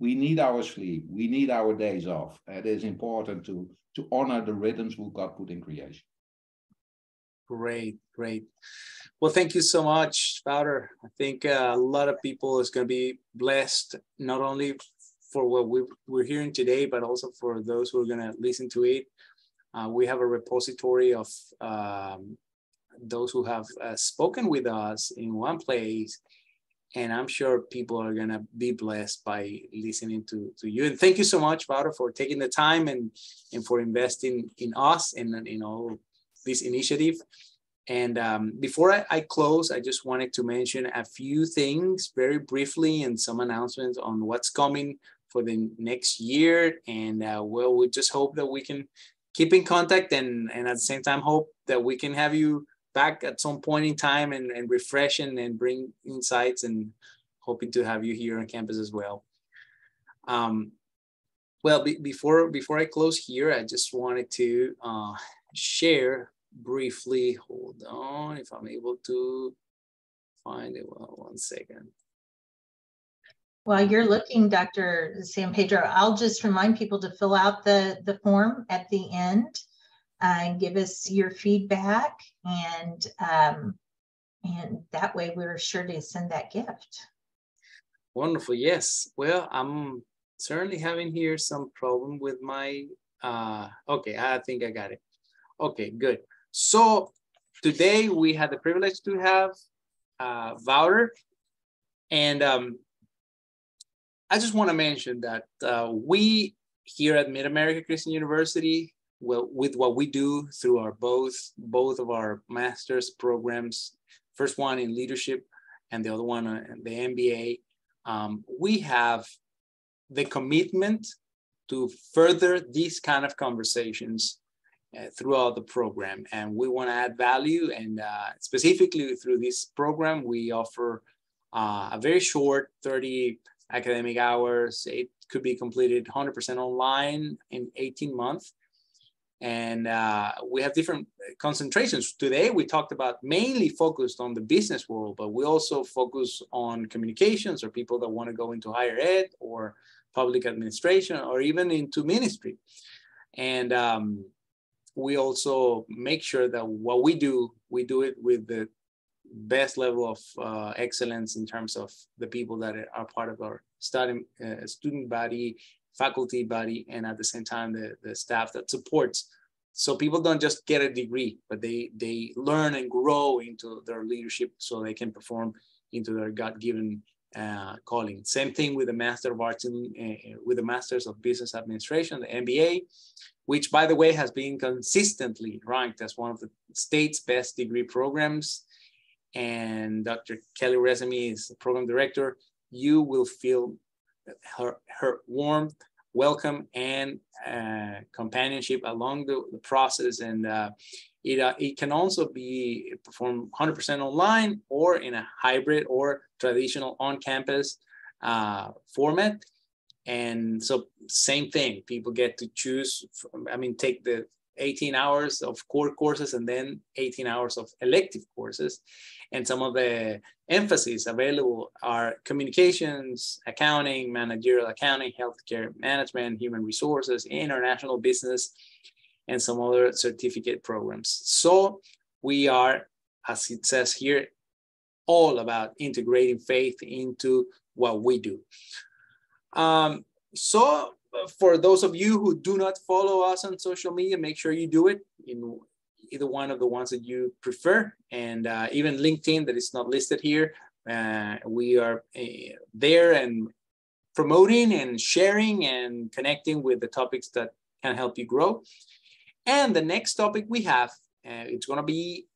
S3: We need our sleep, we need our days off. It is important to honor the rhythms we God put in creation.
S1: Great. Well, thank you so much, Father. I think a lot of people is going to be blessed, not only for what we're hearing today, but also for those who are going to listen to it. We have a repository of those who have spoken with us in one place, and I'm sure people are going to be blessed by listening to you. And thank you so much, Father, for taking the time and for investing in us and in all this initiative. And before I close, I just wanted to mention a few things very briefly and some announcements on what's coming for the next year. And well, we just hope that we can keep in contact and at the same time hope that we can have you back at some point in time and refresh and bring insights, and hoping to have you here on campus as well. Well, before I close here, I just wanted to share briefly, hold on, if I'm able to find it. Well, 1 second.
S2: While you're looking, Dr. San Pedro, I'll just remind people to fill out the form at the end and give us your feedback, and that way we're sure to send that gift.
S1: Wonderful. Yes. Well, I'm certainly having here some problem with my, okay, I think I got it. Okay, good. So today we had the privilege to have Wouter, and I just want to mention that we here at Mid-America Christian University, well, with what we do through our both of our master's programs, first one in leadership and the other one the MBA, we have the commitment to further these kind of conversations throughout the program, and we want to add value. And specifically through this program, we offer a very short 30 academic hours. It could be completed 100% online in 18 months. And we have different concentrations. Today, we talked about mainly focused on the business world, but we also focus on communications or people that want to go into higher ed or public administration or even into ministry. And we also make sure that what we do it with the best level of excellence in terms of the people that are part of our student body, faculty body, and at the same time, the staff that supports. So people don't just get a degree, but they learn and grow into their leadership so they can perform into their God-given calling. Same thing with the Master of Arts, with the Masters of Business Administration, the MBA, which, by the way, has been consistently ranked as one of the state's best degree programs. And Dr. Kelly Resamy is the program director. You will feel her warmth, welcome, and companionship along the process. And it can also be performed 100% online or in a hybrid or traditional on-campus format. And so same thing, people get to choose, take the 18 hours of core courses and then 18 hours of elective courses. And some of the emphases available are communications, accounting, managerial accounting, healthcare management, human resources, international business, and some other certificate programs. So we are, as it says here, all about integrating faith into what we do. So for those of you who do not follow us on social media, make sure you do it in either one of the ones that you prefer. And even LinkedIn, that is not listed here, we are there and promoting and sharing and connecting with the topics that can help you grow. And the next topic we have, it's going to be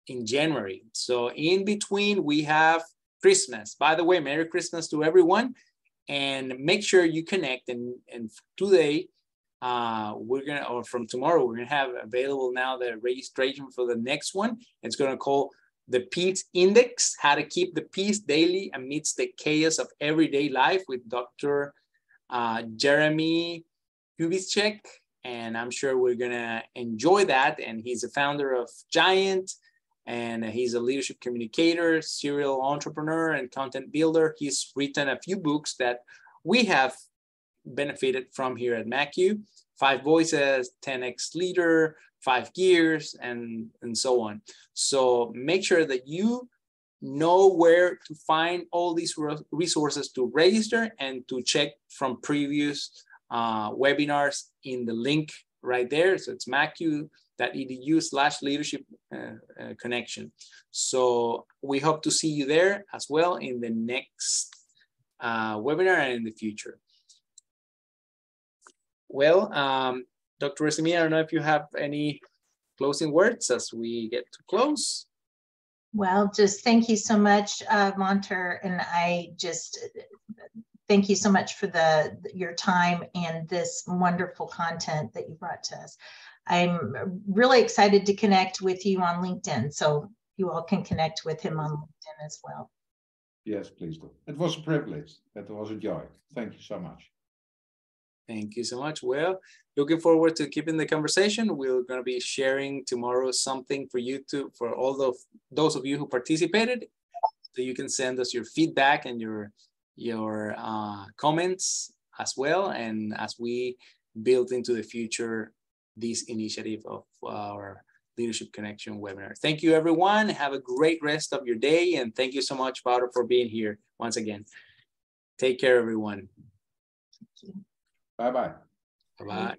S1: in January. So in between, we have Christmas. By the way, Merry Christmas to everyone. And make sure you connect. And today, from tomorrow, we're gonna have available now the registration for the next one. It's gonna call the Peace Index: How to Keep the Peace Daily Amidst the Chaos of Everyday Life, with Dr. Jeremy Kubicek. And I'm sure we're gonna enjoy that. And he's the founder of Giant, and he's a leadership communicator, serial entrepreneur, and content builder. He's written a few books that we have benefited from here at MACU: 5 Voices, 10X Leader, 5 Gears, and so on. So make sure that you know where to find all these resources to register and to check from previous webinars in the link right there. So it's macu.edu/leadership connection. So we hope to see you there as well in the next webinar and in the future. Well, Dr. Resamy, I don't know if you have any closing words as we get to close.
S2: Well, just thank you so much, Monter, and I just thank you so much for your time and this wonderful content that you brought to us. I'm really excited to connect with you on LinkedIn, so you all can connect with him on LinkedIn as well.
S3: Yes, please do. It was a privilege. It was a joy. Thank you so much.
S1: Thank you so much. Well, looking forward to keeping the conversation. We're going to be sharing tomorrow something for you to, for all those of you who participated, so you can send us your feedback and your comments as well. And as we build into the future, this initiative of our Leadership Connection webinar. Thank you, everyone. Have a great rest of your day. And thank you so much, Paolo, for being here once again. Take care, everyone.
S3: Bye-bye.
S1: Bye-bye.